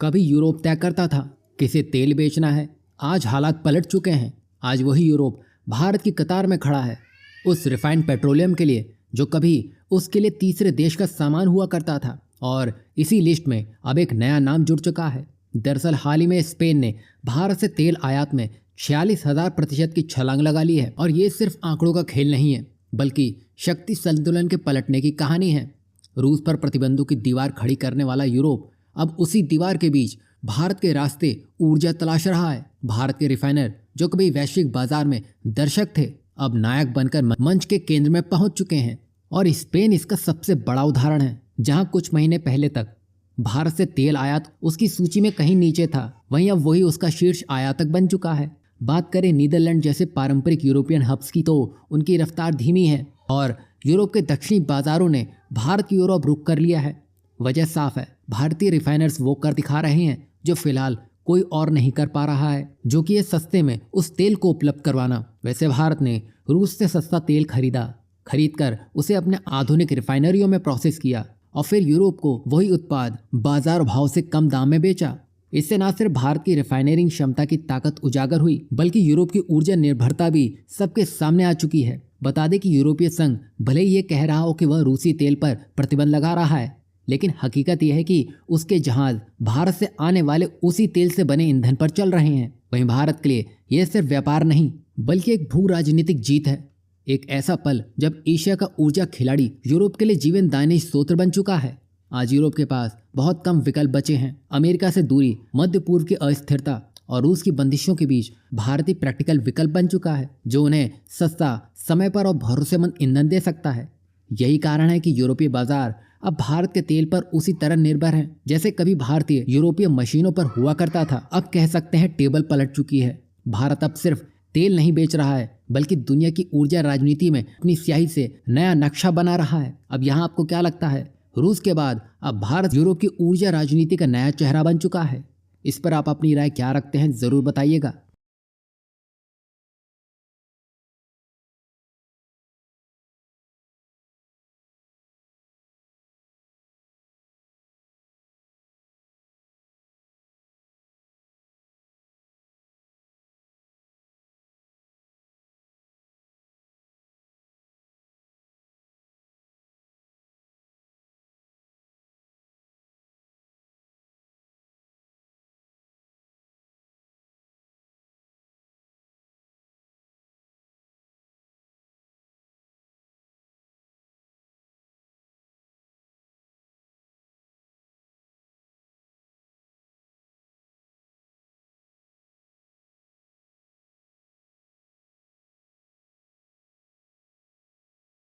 कभी यूरोप तय करता था किसे तेल बेचना है, आज हालात पलट चुके हैं। आज वही यूरोप भारत की कतार में खड़ा है उस रिफाइंड पेट्रोलियम के लिए जो कभी उसके लिए तीसरे देश का सामान हुआ करता था। और इसी लिस्ट में अब एक नया नाम जुड़ चुका है। दरअसल हाल ही में स्पेन ने भारत से तेल आयात में 46,000% की छलांग लगा ली है। और ये सिर्फ आंकड़ों का खेल नहीं है, बल्कि शक्ति संतुलन के पलटने की कहानी है। रूस पर प्रतिबंधों की दीवार खड़ी करने वाला यूरोप अब उसी दीवार के बीच भारत के रास्ते ऊर्जा तलाश रहा है। भारत के रिफाइनर जो कभी वैश्विक बाजार में दर्शक थे, अब नायक बनकर मंच के केंद्र में पहुंच चुके हैं। और स्पेन इसका सबसे बड़ा उदाहरण है। जहां कुछ महीने पहले तक भारत से तेल आयात उसकी सूची में कहीं नीचे था, वहीं अब वही उसका शीर्ष आयातक बन चुका है। बात करें नीदरलैंड जैसे पारंपरिक यूरोपियन हब्स की, तो उनकी रफ्तार धीमी है और यूरोप के दक्षिणी बाजारों ने भारत की ओर अब रुख कर लिया है। वजह साफ है, भारतीय रिफाइनर्स वो कर दिखा रहे हैं जो फिलहाल कोई और नहीं कर पा रहा है, जो कि ये सस्ते में उस तेल को उपलब्ध करवाना। वैसे भारत ने रूस से सस्ता तेल खरीदकर उसे अपने आधुनिक रिफाइनरियों में प्रोसेस किया और फिर यूरोप को वही उत्पाद बाजार भाव से कम दाम में बेचा। इससे न सिर्फ भारत की रिफाइनरिंग क्षमता की ताकत उजागर हुई, बल्कि यूरोप की ऊर्जा निर्भरता भी सबके सामने आ चुकी है। बता दें कि यूरोपीय संघ भले ही ये कह रहा हो कि वह रूसी तेल पर प्रतिबंध लगा रहा है, लेकिन हकीकत यह है कि उसके जहाज भारत से आने वाले उसी तेल से बने ईंधन पर चल रहे हैं। वहीं भारत के लिए यह सिर्फ व्यापार नहीं, बल्कि एक भू राजनीतिक जीत है। एक ऐसा पल जब एशिया का ऊर्जा खिलाड़ी यूरोप के लिए जीवनदायिनी स्रोत बन चुका है। आज यूरोप के पास बहुत कम विकल्प बचे हैं। अमेरिका से दूरी, मध्य पूर्व की अस्थिरता और रूस की बंदिशों के बीच भारतीय प्रैक्टिकल विकल्प बन चुका है, जो उन्हें सस्ता, समय पर और भरोसेमंद ईंधन दे सकता है। यही कारण है कि यूरोपीय बाजार अब भारत के तेल पर उसी तरह निर्भर है जैसे कभी भारतीय यूरोपीय मशीनों पर हुआ करता था। अब कह सकते हैं टेबल पलट चुकी है। भारत अब सिर्फ तेल नहीं बेच रहा है, बल्कि दुनिया की ऊर्जा राजनीति में अपनी स्याही से नया नक्शा बना रहा है। अब यहाँ आपको क्या लगता है, रूस के बाद अब भारत यूरोप की ऊर्जा राजनीति का नया चेहरा बन चुका है? इस पर आप अपनी राय क्या रखते हैं, जरूर बताइएगा।